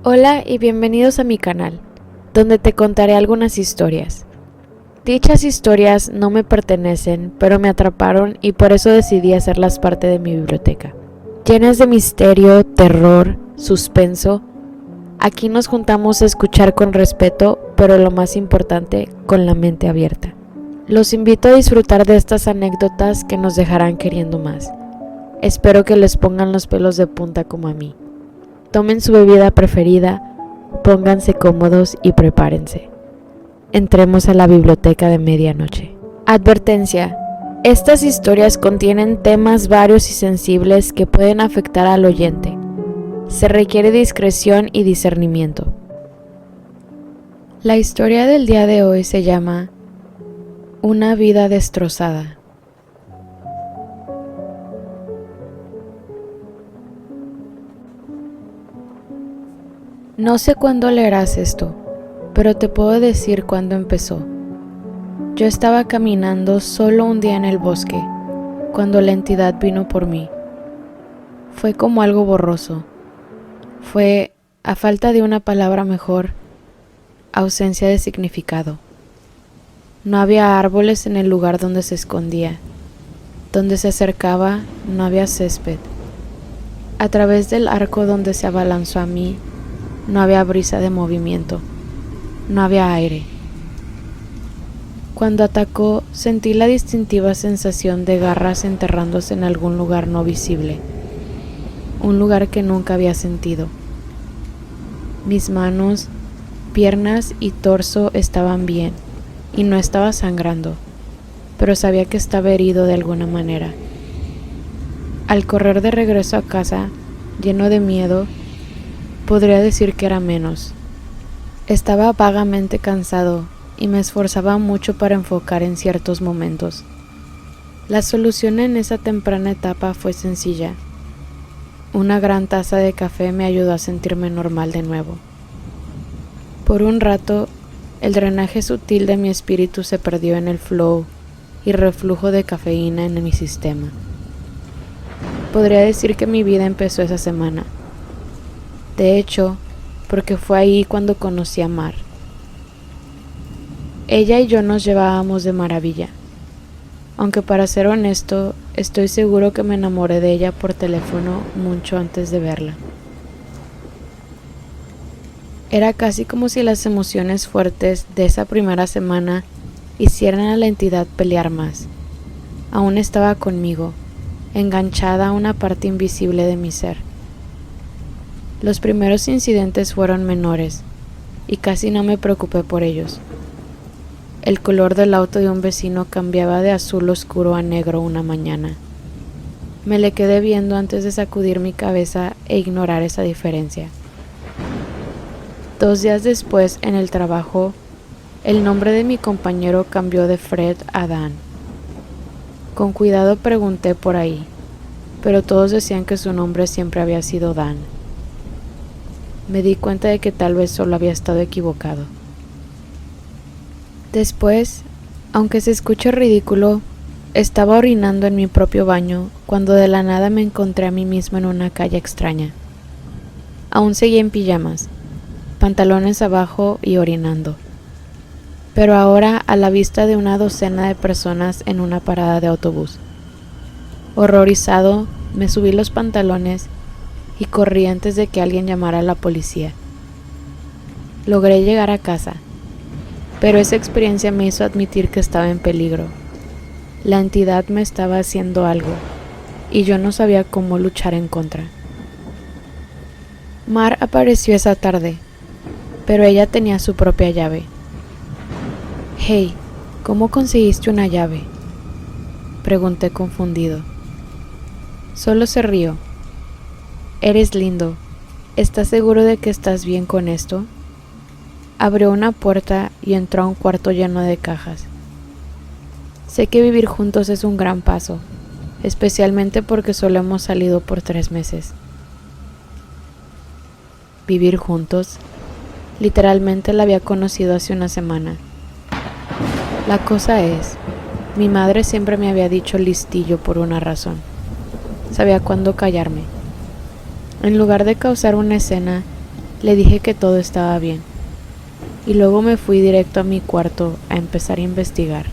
Hola y bienvenidos a mi canal, donde te contaré algunas historias. Dichas historias no me pertenecen, pero me atraparon y por eso decidí hacerlas parte de mi biblioteca. Llenas de misterio, terror, suspenso, aquí nos juntamos a escuchar con respeto, pero lo más importante, con la mente abierta. Los invito a disfrutar de estas anécdotas que nos dejarán queriendo más. Espero que les pongan los pelos de punta como a mí. Tomen su bebida preferida, pónganse cómodos y prepárense. Entremos a la biblioteca de medianoche. Advertencia: estas historias contienen temas varios y sensibles que pueden afectar al oyente. Se requiere discreción y discernimiento. La historia del día de hoy se llama Una vida destrozada. No sé cuándo leerás esto, pero te puedo decir cuándo empezó. Yo estaba caminando solo un día en el bosque, cuando la entidad vino por mí. Fue como algo borroso. Fue, a falta de una palabra mejor, ausencia de significado. No había árboles en el lugar donde se escondía. Donde se acercaba, no había césped. A través del arco donde se abalanzó a mí, no había brisa de movimiento, no había aire. Cuando atacó, sentí la distintiva sensación de garras enterrándose en algún lugar no visible, un lugar que nunca había sentido. Mis manos, piernas y torso estaban bien, y no estaba sangrando, pero sabía que estaba herido de alguna manera. Al correr de regreso a casa, lleno de miedo, podría decir que era menos. Estaba vagamente cansado y me esforzaba mucho para enfocar en ciertos momentos. La solución en esa temprana etapa fue sencilla. Una gran taza de café me ayudó a sentirme normal de nuevo. Por un rato, el drenaje sutil de mi espíritu se perdió en el flow y reflujo de cafeína en mi sistema. Podría decir que mi vida empezó esa semana. De hecho, porque fue ahí cuando conocí a Mar. Ella y yo nos llevábamos de maravilla. Aunque para ser honesto, estoy seguro que me enamoré de ella por teléfono mucho antes de verla. Era casi como si las emociones fuertes de esa primera semana hicieran a la entidad pelear más. Aún estaba conmigo, enganchada a una parte invisible de mi ser. Los primeros incidentes fueron menores, y casi no me preocupé por ellos. El color del auto de un vecino cambiaba de azul oscuro a negro una mañana. Me le quedé viendo antes de sacudir mi cabeza e ignorar esa diferencia. 2 días después, en el trabajo, el nombre de mi compañero cambió de Fred a Dan. Con cuidado pregunté por ahí, pero todos decían que su nombre siempre había sido Dan. Me di cuenta de que tal vez solo había estado equivocado. Después, aunque se escuche ridículo, estaba orinando en mi propio baño cuando de la nada me encontré a mí misma en una calle extraña. Aún seguía en pijamas, pantalones abajo y orinando, pero ahora a la vista de una docena de personas en una parada de autobús. Horrorizado, me subí los pantalones y corrí antes de que alguien llamara a la policía. Logré llegar a casa, pero esa experiencia me hizo admitir que estaba en peligro. La entidad me estaba haciendo algo, y yo no sabía cómo luchar en contra. Mar apareció esa tarde, pero ella tenía su propia llave. «Hey, ¿cómo conseguiste una llave?», pregunté confundido. Solo se rió. «Eres lindo. ¿Estás seguro de que estás bien con esto?». Abrió una puerta y entró a un cuarto lleno de cajas. Sé que vivir juntos es un gran paso, especialmente porque solo hemos salido por 3 meses. ¿Vivir juntos? Literalmente la había conocido hace una semana. La cosa es, mi madre siempre me había dicho listillo por una razón. Sabía cuándo callarme. En lugar de causar una escena, Le dije que todo estaba bien, y luego me fui directo a mi cuarto a empezar a investigar.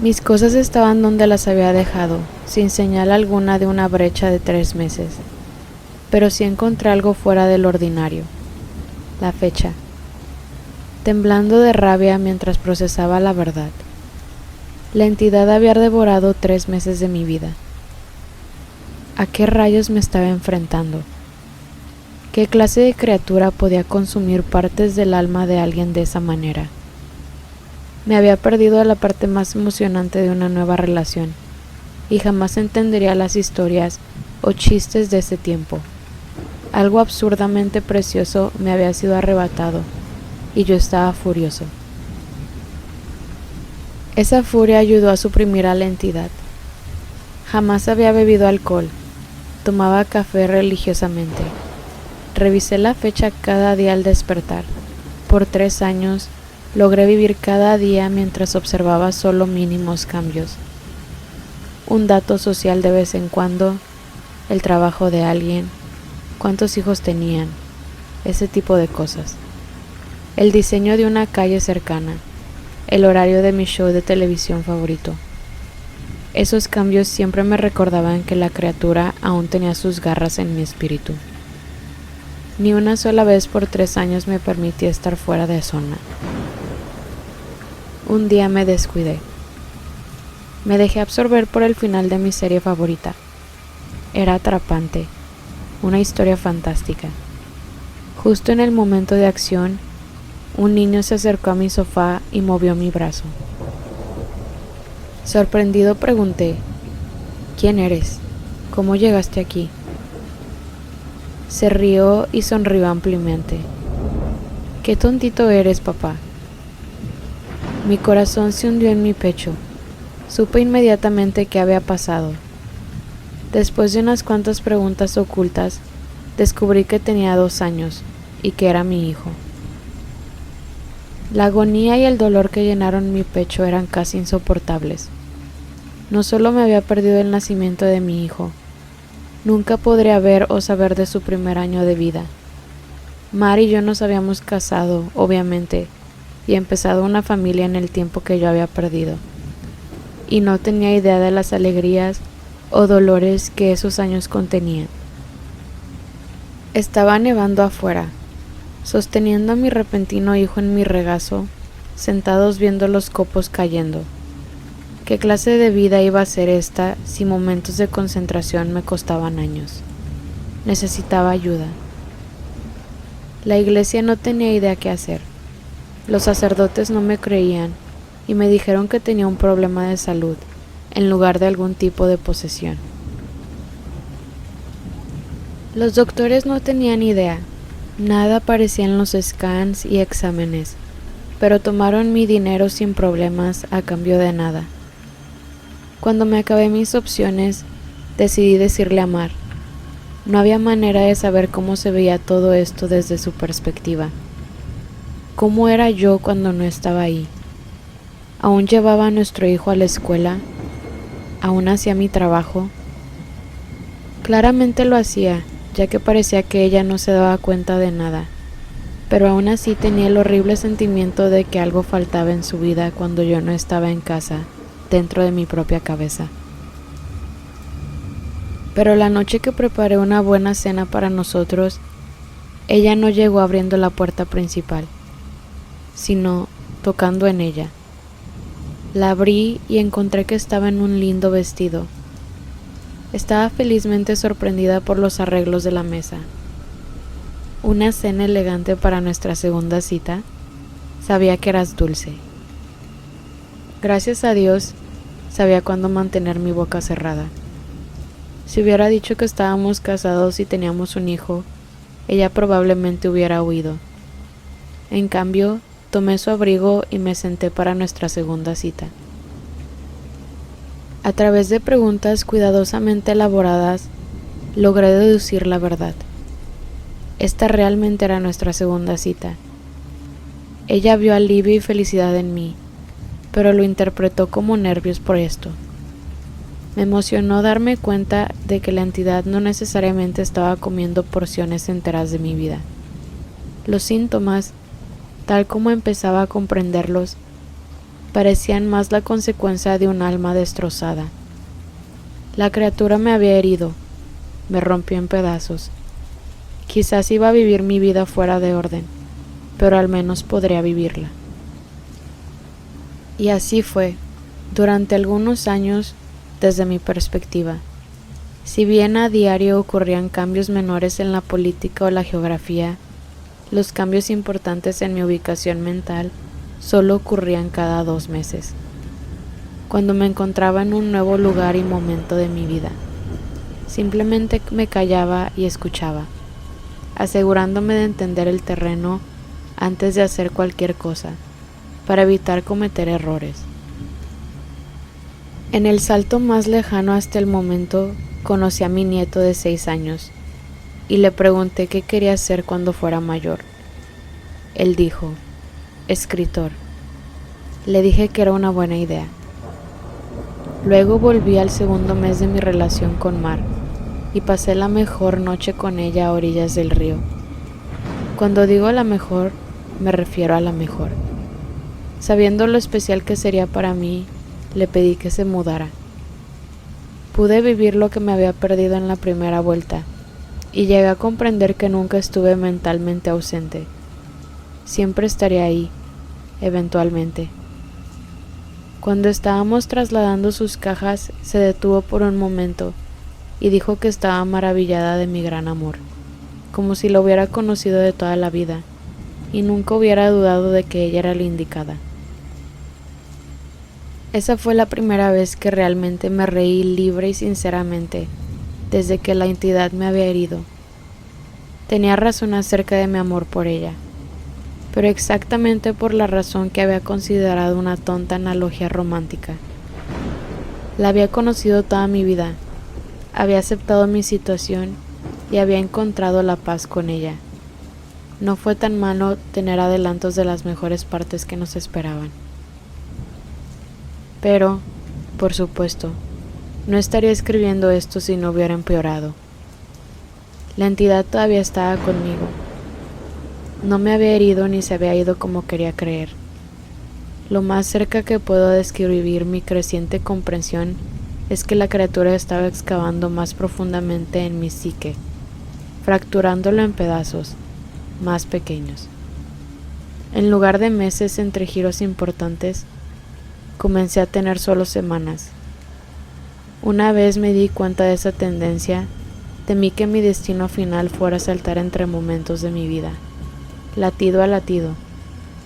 Mis cosas estaban donde las había dejado, sin señal alguna de una brecha de 3 meses, pero sí encontré algo fuera del ordinario: la fecha. Temblando de rabia mientras procesaba la verdad, la entidad había devorado 3 meses de mi vida. ¿A qué rayos me estaba enfrentando? ¿Qué clase de criatura podía consumir partes del alma de alguien de esa manera? Me había perdido la parte más emocionante de una nueva relación, y jamás entendería las historias o chistes de ese tiempo. Algo absurdamente precioso me había sido arrebatado, y yo estaba furioso. Esa furia ayudó a suprimir a la entidad. Jamás había bebido alcohol, tomaba café religiosamente. Revisé la fecha cada día al despertar. Por 3 años, logré vivir cada día mientras observaba solo mínimos cambios. Un dato social de vez en cuando, el trabajo de alguien, cuántos hijos tenían, ese tipo de cosas. El diseño de una calle cercana, el horario de mi show de televisión favorito. Esos cambios siempre me recordaban que la criatura aún tenía sus garras en mi espíritu. Ni una sola vez por 3 años me permití estar fuera de zona. Un día me descuidé. Me dejé absorber por el final de mi serie favorita. Era atrapante, una historia fantástica. Justo en el momento de acción, un niño se acercó a mi sofá y movió mi brazo. Sorprendido pregunté: ¿quién eres? ¿Cómo llegaste aquí? Se rió y sonrió ampliamente. «Qué tontito eres, papá». Mi corazón se hundió en mi pecho. Supe inmediatamente qué había pasado. Después de unas cuantas preguntas ocultas, descubrí que tenía 2 años y que era mi hijo. La agonía y el dolor que llenaron mi pecho eran casi insoportables. No solo me había perdido el nacimiento de mi hijo, nunca podría ver o saber de su primer año de vida. Mar y yo nos habíamos casado, obviamente, y empezado una familia en el tiempo que yo había perdido. Y no tenía idea de las alegrías o dolores que esos años contenían. Estaba nevando afuera, sosteniendo a mi repentino hijo en mi regazo, sentados viendo los copos cayendo. ¿Qué clase de vida iba a ser esta si momentos de concentración me costaban años? Necesitaba ayuda. La iglesia no tenía idea qué hacer. Los sacerdotes no me creían y me dijeron que tenía un problema de salud en lugar de algún tipo de posesión. Los doctores no tenían idea. Nada aparecía en los scans y exámenes, pero tomaron mi dinero sin problemas a cambio de nada. Cuando me acabé mis opciones, decidí decirle a Mar. No había manera de saber cómo se veía todo esto desde su perspectiva. ¿Cómo era yo cuando no estaba ahí? ¿Aún llevaba a nuestro hijo a la escuela? ¿Aún hacía mi trabajo? Claramente lo hacía, ya que parecía que ella no se daba cuenta de nada, pero aún así tenía el horrible sentimiento de que algo faltaba en su vida cuando yo no estaba en casa, dentro de mi propia cabeza. Pero la noche que preparé una buena cena para nosotros, ella no llegó abriendo la puerta principal, sino tocando en ella. La abrí y encontré que estaba en un lindo vestido. Estaba felizmente sorprendida por los arreglos de la mesa. Una cena elegante para nuestra segunda cita. Sabía que eras dulce. Gracias a Dios, sabía cuándo mantener mi boca cerrada. Si hubiera dicho que estábamos casados y teníamos un hijo, ella probablemente hubiera huido. En cambio, tomé su abrigo y me senté para nuestra segunda cita. A través de preguntas cuidadosamente elaboradas, logré deducir la verdad. Esta realmente era nuestra segunda cita. Ella vio alivio y felicidad en mí, pero lo interpretó como nervios por esto. Me emocionó darme cuenta de que la entidad no necesariamente estaba comiendo porciones enteras de mi vida. Los síntomas, tal como empezaba a comprenderlos, parecían más la consecuencia de un alma destrozada. La criatura me había herido, me rompió en pedazos. Quizás iba a vivir mi vida fuera de orden, pero al menos podría vivirla. Y así fue, durante algunos años, desde mi perspectiva. Si bien a diario ocurrían cambios menores en la política o la geografía, los cambios importantes en mi ubicación mental solo ocurrían cada 2 meses, cuando me encontraba en un nuevo lugar y momento de mi vida. Simplemente me callaba y escuchaba, asegurándome de entender el terreno antes de hacer cualquier cosa, para evitar cometer errores. En el salto más lejano hasta el momento, conocí a mi nieto de 6 años y le pregunté qué quería hacer cuando fuera mayor. Él dijo, escritor. Le dije que era una buena idea. Luego volví al segundo mes de mi relación con Mar y pasé la mejor noche con ella a orillas del río. Cuando digo la mejor, me refiero a la mejor. Sabiendo lo especial que sería para mí, le pedí que se mudara. Pude vivir lo que me había perdido en la primera vuelta y llegué a comprender que nunca estuve mentalmente ausente. Siempre estaría ahí, eventualmente. Cuando estábamos trasladando sus cajas, se detuvo por un momento y dijo que estaba maravillada de mi gran amor, como si lo hubiera conocido de toda la vida y nunca hubiera dudado de que ella era la indicada. Esa fue la primera vez que realmente me reí libre y sinceramente, desde que la entidad me había herido. Tenía razón acerca de mi amor por ella, pero exactamente por la razón que había considerado una tonta analogía romántica. La había conocido toda mi vida, había aceptado mi situación y había encontrado la paz con ella. No fue tan malo tener adelantos de las mejores partes que nos esperaban. Pero, por supuesto, no estaría escribiendo esto si no hubiera empeorado. La entidad todavía estaba conmigo. No me había herido ni se había ido como quería creer. Lo más cerca que puedo describir mi creciente comprensión es que la criatura estaba excavando más profundamente en mi psique, fracturándolo en pedazos más pequeños. En lugar de meses entre giros importantes, comencé a tener solo semanas. Una vez me di cuenta de esa tendencia, temí que mi destino final fuera saltar entre momentos de mi vida, latido a latido,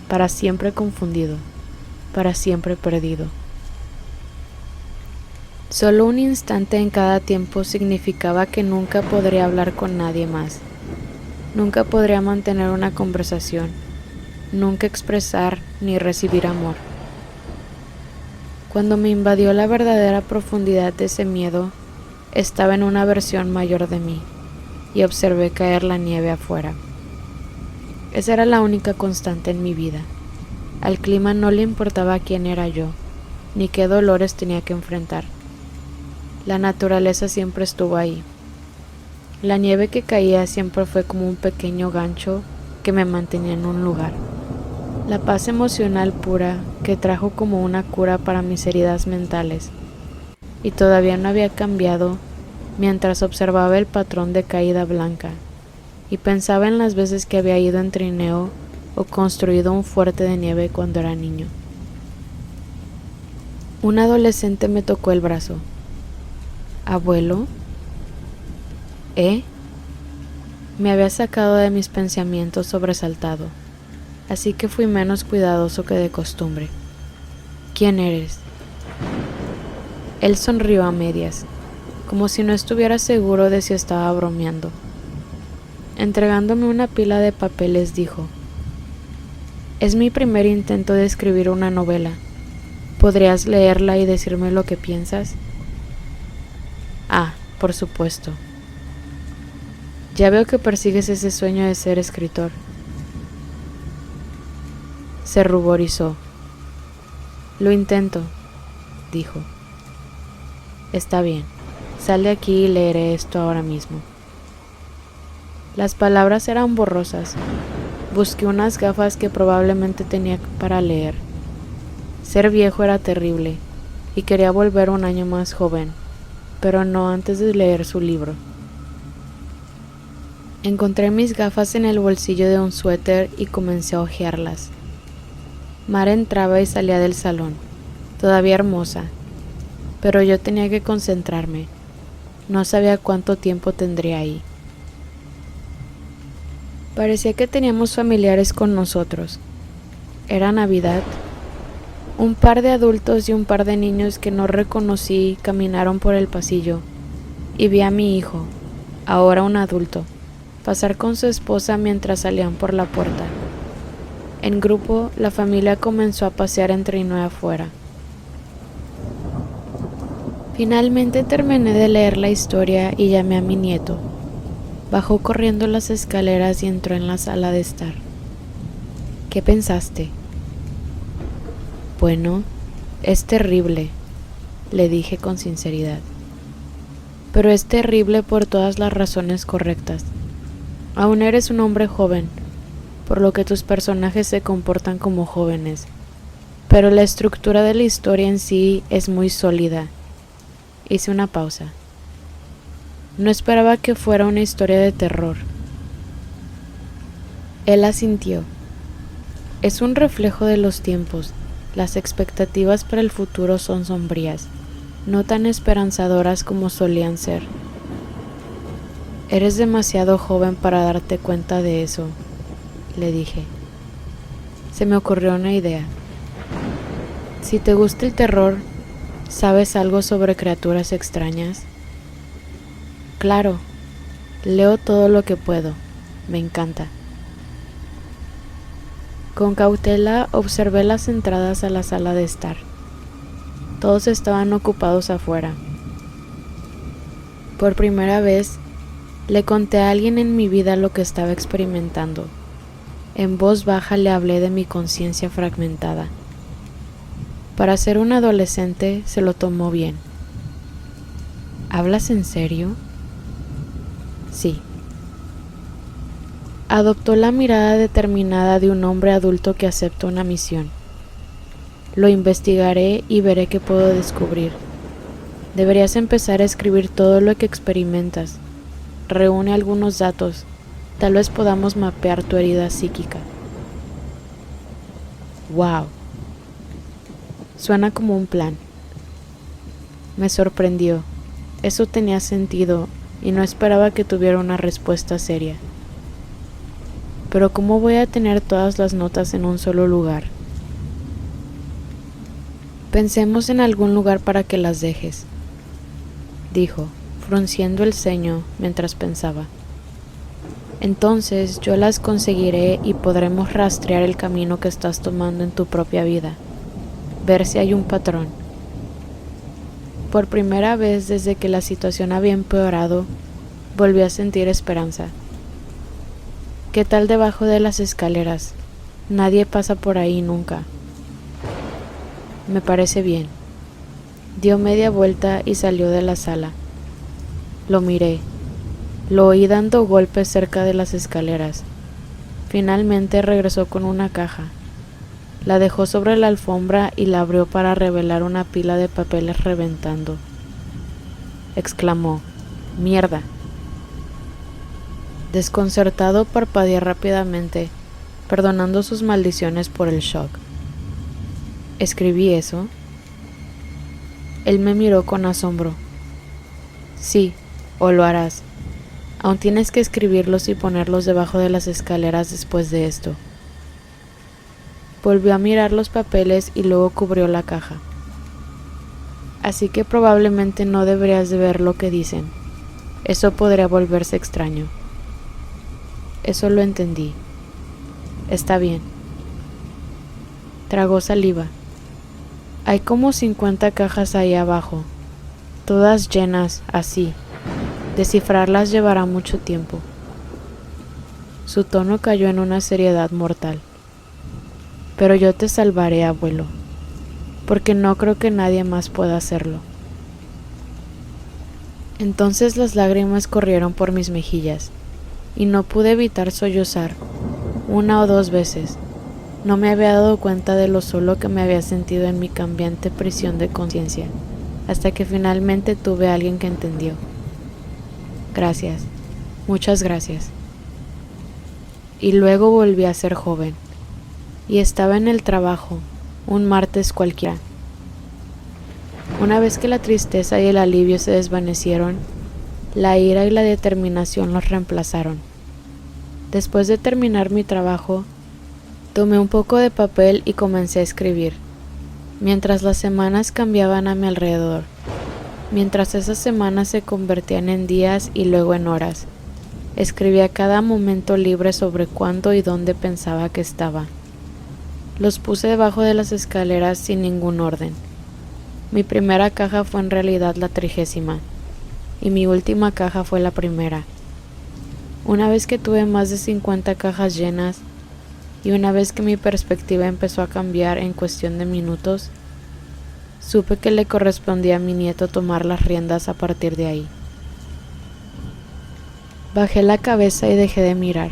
para siempre confundido, para siempre perdido. Solo un instante en cada tiempo significaba que nunca podría hablar con nadie más, nunca podría mantener una conversación, nunca expresar ni recibir amor. Cuando me invadió la verdadera profundidad de ese miedo, estaba en una versión mayor de mí y observé caer la nieve afuera. Esa era la única constante en mi vida. Al clima no le importaba quién era yo, ni qué dolores tenía que enfrentar. La naturaleza siempre estuvo ahí. La nieve que caía siempre fue como un pequeño gancho que me mantenía en un lugar. La paz emocional pura que trajo como una cura para mis heridas mentales, y todavía no había cambiado mientras observaba el patrón de caída blanca y pensaba en las veces que había ido en trineo o construido un fuerte de nieve cuando era niño. Un adolescente me tocó el brazo. ¿Abuelo? Me había sacado de mis pensamientos sobresaltado, así que fui menos cuidadoso que de costumbre. ¿Quién eres? Él sonrió a medias, como si no estuviera seguro de si estaba bromeando. Entregándome una pila de papeles dijo, «Es mi primer intento de escribir una novela. ¿Podrías leerla y decirme lo que piensas?» «Ah, por supuesto. Ya veo que persigues ese sueño de ser escritor». Se ruborizó. «Lo intento», dijo. Está bien, sal de aquí y leeré esto ahora mismo. Las palabras eran borrosas. Busqué unas gafas que probablemente tenía para leer. Ser viejo era terrible, y quería volver un año más joven, pero no antes de leer su libro. Encontré mis gafas en el bolsillo de un suéter y comencé a hojearlas. Mara entraba y salía del salón, todavía hermosa, pero yo tenía que concentrarme. No sabía cuánto tiempo tendría ahí. Parecía que teníamos familiares con nosotros. Era Navidad. Un par de adultos y un par de niños que no reconocí caminaron por el pasillo y vi a mi hijo, ahora un adulto, pasar con su esposa mientras salían por la puerta. En grupo, la familia comenzó a pasear entre y no afuera. Finalmente terminé de leer la historia y llamé a mi nieto. Bajó corriendo las escaleras y entró en la sala de estar. ¿Qué pensaste? Bueno, es terrible, le dije con sinceridad. Pero es terrible por todas las razones correctas. Aún eres un hombre joven, por lo que tus personajes se comportan como jóvenes, pero la estructura de la historia en sí es muy sólida. Hice una pausa. No esperaba que fuera una historia de terror. Él asintió. Es un reflejo de los tiempos. Las expectativas para el futuro son sombrías, no tan esperanzadoras como solían ser. Eres demasiado joven para darte cuenta de eso, le dije. Se me ocurrió una idea. Si te gusta el terror, ¿sabes algo sobre criaturas extrañas? Claro, leo todo lo que puedo, me encanta. Con cautela observé las entradas a la sala de estar. Todos estaban ocupados afuera. Por primera vez, le conté a alguien en mi vida lo que estaba experimentando. En voz baja le hablé de mi conciencia fragmentada. Para ser un adolescente se lo tomó bien. ¿Hablas en serio? Sí. Adoptó la mirada determinada de un hombre adulto que acepta una misión. Lo investigaré y veré qué puedo descubrir. Deberías empezar a escribir todo lo que experimentas. Reúne algunos datos. Tal vez podamos mapear tu herida psíquica. ¡Wow! Suena como un plan. Me sorprendió. Eso tenía sentido y no esperaba que tuviera una respuesta seria. Pero ¿cómo voy a tener todas las notas en un solo lugar? Pensemos en algún lugar para que las dejes, dijo, frunciendo el ceño mientras pensaba. Entonces yo las conseguiré y podremos rastrear el camino que estás tomando en tu propia vida, ver si hay un patrón. Por primera vez desde que la situación había empeorado, volví a sentir esperanza. ¿Qué tal debajo de las escaleras? Nadie pasa por ahí nunca. Me parece bien. Dio media vuelta y salió de la sala. Lo miré. Lo oí dando golpes cerca de las escaleras. Finalmente regresó con una caja. La dejó sobre la alfombra y la abrió para revelar una pila de papeles reventando. Exclamó: ¡Mierda! Desconcertado parpadeé rápidamente, perdonando sus maldiciones por el shock. ¿Escribí eso? Él me miró con asombro. Sí, o lo harás. Aún tienes que escribirlos y ponerlos debajo de las escaleras después de esto. Volvió a mirar los papeles y luego cubrió la caja. Así que probablemente no deberías de ver lo que dicen. Eso podría volverse extraño. Eso lo entendí. Está bien. Tragó saliva. Hay como 50 cajas ahí abajo, todas llenas, así. Descifrarlas llevará mucho tiempo. Su tono cayó en una seriedad mortal. Pero yo te salvaré, abuelo, porque no creo que nadie más pueda hacerlo. Entonces las lágrimas corrieron por mis mejillas, y no pude evitar sollozar, 1 o 2 veces. No me había dado cuenta de lo solo que me había sentido en mi cambiante prisión de conciencia, hasta que finalmente tuve a alguien que entendió. Gracias, muchas gracias. Y luego volví a ser joven, y estaba en el trabajo, un martes cualquiera. Una vez que la tristeza y el alivio se desvanecieron, la ira y la determinación los reemplazaron. Después de terminar mi trabajo, tomé un poco de papel y comencé a escribir, mientras las semanas cambiaban a mi alrededor, mientras esas semanas se convertían en días y luego en horas. Escribía cada momento libre sobre cuándo y dónde pensaba que estaba. Los puse debajo de las escaleras sin ningún orden. Mi primera caja fue en realidad la 30ª, y mi última caja fue la primera. Una vez que tuve más de 50 cajas llenas, y una vez que mi perspectiva empezó a cambiar en cuestión de minutos, supe que le correspondía a mi nieto tomar las riendas a partir de ahí. Bajé la cabeza y dejé de mirar.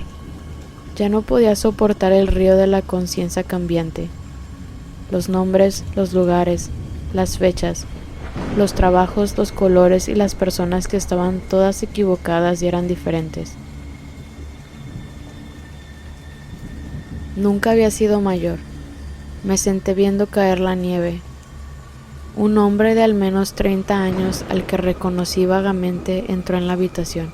Ya no podía soportar el río de la conciencia cambiante. Los nombres, los lugares, las fechas, los trabajos, los colores y las personas que estaban todas equivocadas y eran diferentes. Nunca había sido mayor. Me senté viendo caer la nieve. Un hombre de al menos 30 años al que reconocí vagamente entró en la habitación.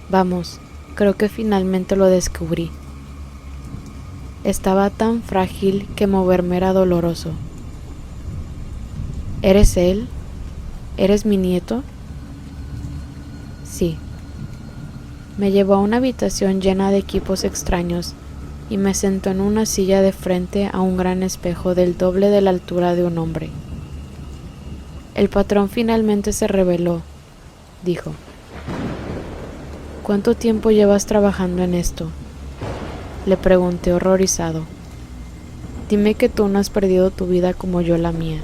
Vamos, creo que finalmente lo descubrí. Estaba tan frágil que moverme era doloroso. ¿Eres él? ¿Eres mi nieto? Sí. Me llevó a una habitación llena de equipos extraños y me sentó en una silla de frente a un gran espejo del doble de la altura de un hombre. El patrón finalmente se reveló, dijo. ¿Cuánto tiempo llevas trabajando en esto? Le pregunté horrorizado. Dime que tú no has perdido tu vida como yo la mía.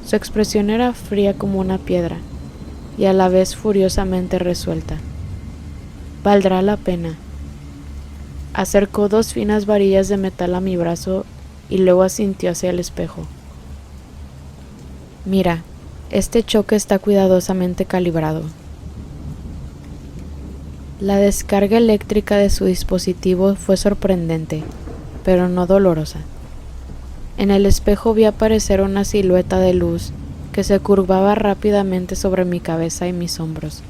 Su expresión era fría como una piedra y a la vez furiosamente resuelta. Valdrá la pena. Acercó 2 finas varillas de metal a mi brazo y luego asintió hacia el espejo. Mira, este choque está cuidadosamente calibrado. La descarga eléctrica de su dispositivo fue sorprendente, pero no dolorosa. En el espejo vi aparecer una silueta de luz que se curvaba rápidamente sobre mi cabeza y mis hombros.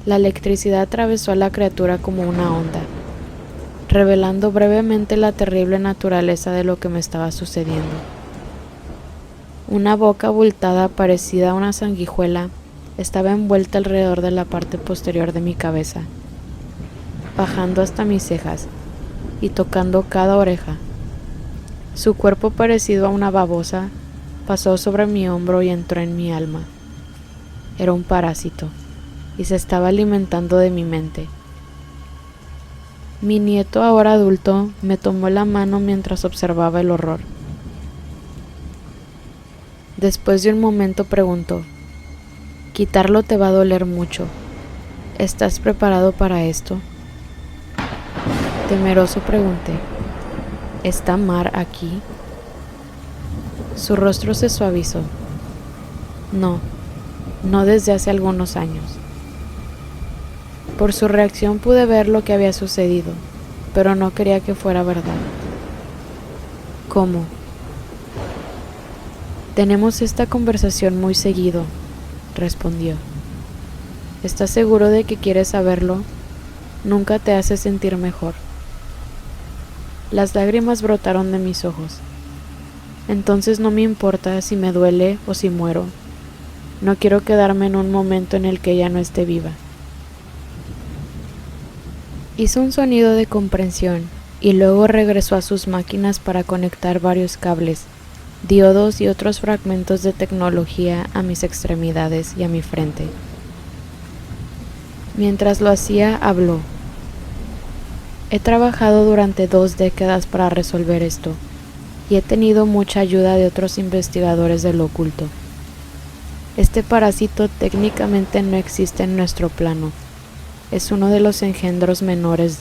La electricidad atravesó a la criatura como una onda, revelando brevemente la terrible naturaleza de lo que me estaba sucediendo. Una boca abultada parecida a una sanguijuela estaba envuelta alrededor de la parte posterior de mi cabeza, bajando hasta mis cejas y tocando cada oreja. Su cuerpo parecido a una babosa pasó sobre mi hombro y entró en mi alma. Era un parásito y se estaba alimentando de mi mente. Mi nieto, ahora adulto, me tomó la mano mientras observaba el horror. Después de un momento preguntó, «Quitarlo te va a doler mucho. ¿Estás preparado para esto?» Temeroso pregunté, ¿está Mar aquí? Su rostro se suavizó. No desde hace algunos años. Por su reacción pude ver lo que había sucedido, pero no quería que fuera verdad. ¿Cómo? Tenemos esta conversación muy seguido, respondió. ¿Estás seguro de que quieres saberlo? Nunca te hace sentir mejor. Las lágrimas brotaron de mis ojos. Entonces no me importa si me duele o si muero. No quiero quedarme en un momento en el que ella no esté viva. Hizo un sonido de comprensión y luego regresó a sus máquinas para conectar varios cables, diodos y otros fragmentos de tecnología a mis extremidades y a mi frente. Mientras lo hacía, habló. He trabajado durante 2 décadas para resolver esto y he tenido mucha ayuda de otros investigadores de lo oculto. Este parásito técnicamente no existe en nuestro plano. Es uno de los engendros menores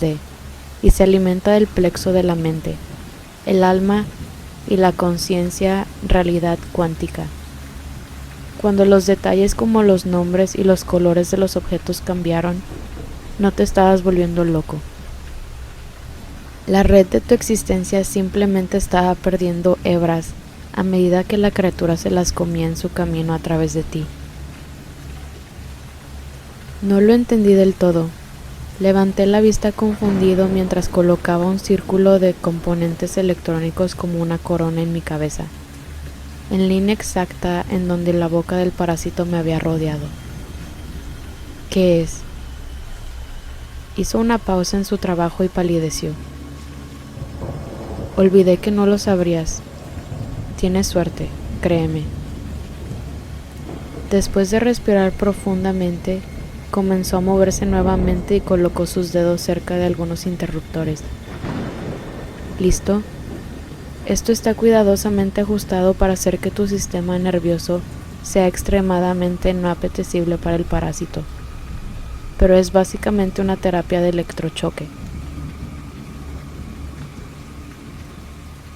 y se alimenta del plexo de la mente, el alma y la conciencia realidad cuántica. Cuando los detalles como los nombres y los colores de los objetos cambiaron, no te estabas volviendo loco. La red de tu existencia simplemente estaba perdiendo hebras a medida que la criatura se las comía en su camino a través de ti. No lo entendí del todo. Levanté la vista confundido mientras colocaba un círculo de componentes electrónicos como una corona en mi cabeza, en línea exacta en donde la boca del parásito me había rodeado. ¿Qué es? Hizo una pausa en su trabajo y palideció. Olvidé que no lo sabrías. Tienes suerte, créeme. Después de respirar profundamente, comenzó a moverse nuevamente y colocó sus dedos cerca de algunos interruptores. ¿Listo? Esto está cuidadosamente ajustado para hacer que tu sistema nervioso sea extremadamente no apetecible para el parásito, pero es básicamente una terapia de electrochoque.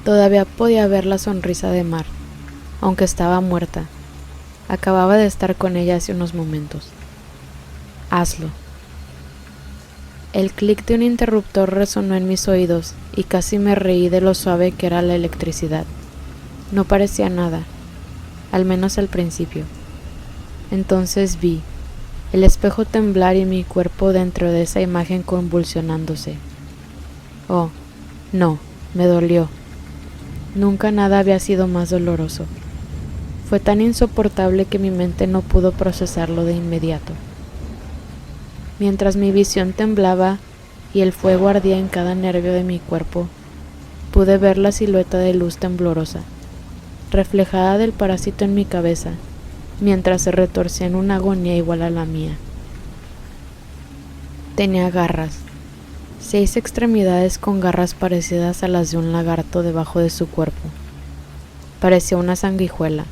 Todavía podía ver la sonrisa de Mar, aunque estaba muerta. Acababa de estar con ella hace unos momentos. Hazlo. El clic de un interruptor resonó en mis oídos y casi me reí de lo suave que era la electricidad. No parecía nada, al menos al principio. Entonces vi el espejo temblar y mi cuerpo dentro de esa imagen convulsionándose. Oh, no, me dolió. Nunca nada había sido más doloroso. Fue tan insoportable que mi mente no pudo procesarlo de inmediato. Mientras mi visión temblaba y el fuego ardía en cada nervio de mi cuerpo, pude ver la silueta de luz temblorosa, reflejada del parásito en mi cabeza, mientras se retorcía en una agonía igual a la mía. Tenía garras, 6 extremidades con garras parecidas a las de un lagarto debajo de su cuerpo. Parecía una sanguijuela,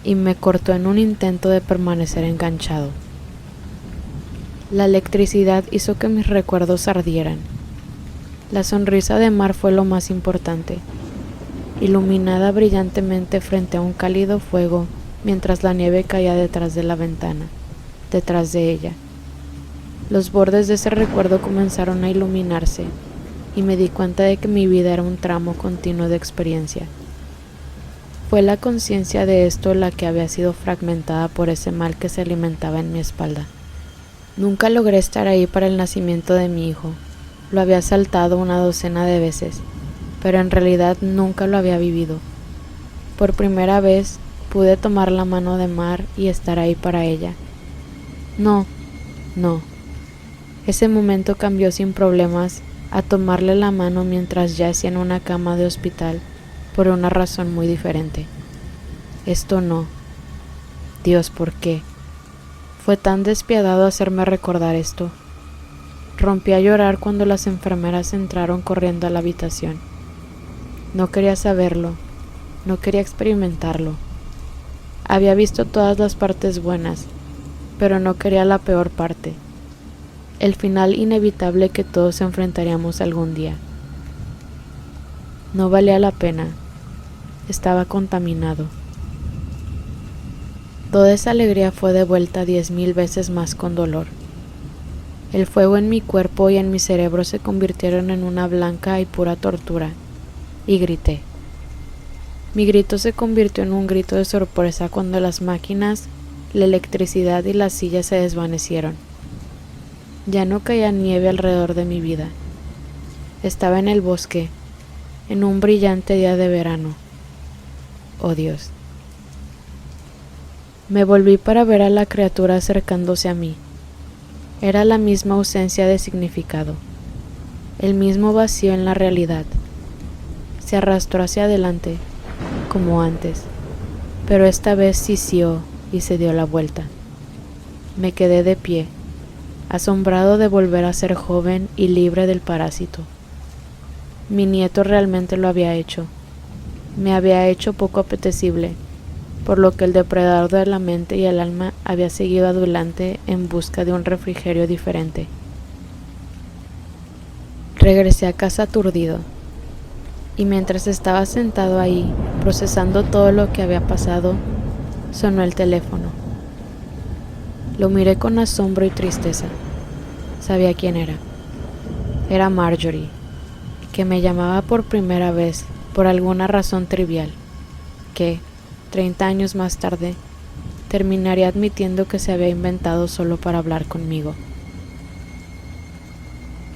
y me cortó en un intento de permanecer enganchado. La electricidad hizo que mis recuerdos ardieran. La sonrisa de Mar fue lo más importante, iluminada brillantemente frente a un cálido fuego mientras la nieve caía detrás de la ventana, detrás de ella. Los bordes de ese recuerdo comenzaron a iluminarse y me di cuenta de que mi vida era un tramo continuo de experiencia. Fue la conciencia de esto la que había sido fragmentada por ese mal que se alimentaba en mi espalda. Nunca logré estar ahí para el nacimiento de mi hijo. Lo había saltado una docena de veces, pero en realidad nunca lo había vivido. Por primera vez pude tomar la mano de Mar y estar ahí para ella. No. Ese momento cambió sin problemas a tomarle la mano mientras yacía en una cama de hospital por una razón muy diferente. Esto no. Dios, ¿por qué? Fue tan despiadado hacerme recordar esto. Rompí a llorar cuando las enfermeras entraron corriendo a la habitación. No quería saberlo, no quería experimentarlo. Había visto todas las partes buenas, pero no quería la peor parte. El final inevitable que todos enfrentaríamos algún día. No valía la pena. Estaba contaminado. Toda esa alegría fue devuelta 10,000 veces más con dolor. El fuego en mi cuerpo y en mi cerebro se convirtieron en una blanca y pura tortura, y grité. Mi grito se convirtió en un grito de sorpresa cuando las máquinas, la electricidad y las sillas se desvanecieron. Ya no caía nieve alrededor de mi vida. Estaba en el bosque, en un brillante día de verano. Oh Dios. Me volví para ver a la criatura acercándose a mí. Era la misma ausencia de significado, el mismo vacío en la realidad. Se arrastró hacia adelante, como antes, pero esta vez sisió y se dio la vuelta. Me quedé de pie, asombrado de volver a ser joven y libre del parásito. Mi nieto realmente lo había hecho. Me había hecho poco apetecible, por lo que el depredador de la mente y el alma había seguido adelante en busca de un refrigerio diferente. Regresé a casa aturdido, y mientras estaba sentado ahí, procesando todo lo que había pasado, sonó el teléfono. Lo miré con asombro y tristeza. Sabía quién era. Era Marjorie, que me llamaba por primera vez por alguna razón trivial, que, 30 años más tarde, terminaría admitiendo que se había inventado solo para hablar conmigo.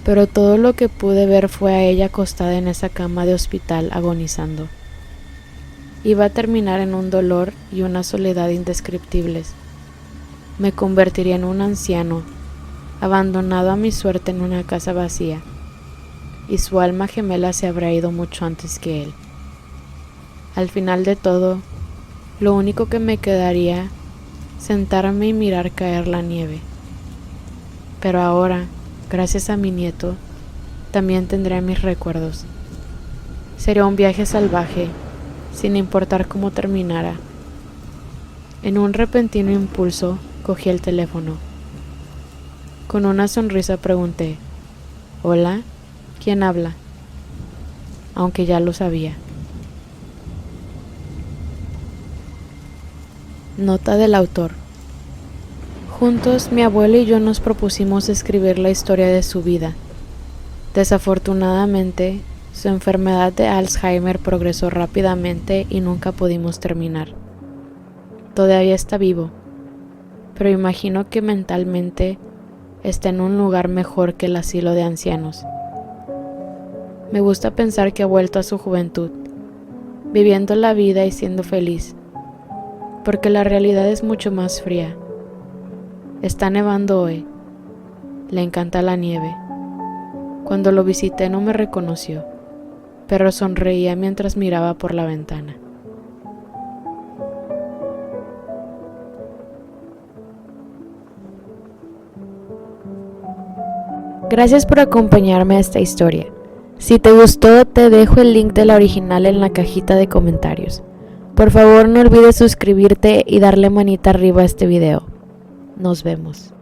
Pero todo lo que pude ver fue a ella acostada en esa cama de hospital agonizando. Iba a terminar en un dolor y una soledad indescriptibles. Me convertiría en un anciano, abandonado a mi suerte en una casa vacía, y su alma gemela se habrá ido mucho antes que él. Al final de todo, lo único que me quedaría, sentarme y mirar caer la nieve. Pero ahora, gracias a mi nieto, también tendré mis recuerdos. Sería un viaje salvaje, sin importar cómo terminara. En un repentino impulso, cogí el teléfono. Con una sonrisa pregunté, «¿Hola? ¿Quién habla?», aunque ya lo sabía. Nota del autor. Juntos, mi abuelo y yo nos propusimos escribir la historia de su vida. Desafortunadamente, su enfermedad de Alzheimer progresó rápidamente y nunca pudimos terminar. Todavía está vivo, pero imagino que mentalmente está en un lugar mejor que el asilo de ancianos. Me gusta pensar que ha vuelto a su juventud, viviendo la vida y siendo feliz, porque la realidad es mucho más fría. Está nevando hoy. Le encanta la nieve. Cuando lo visité no me reconoció, pero sonreía mientras miraba por la ventana. Gracias por acompañarme a esta historia. Si te gustó, te dejo el link de la original en la cajita de comentarios. Por favor, no olvides suscribirte y darle manita arriba a este video. Nos vemos.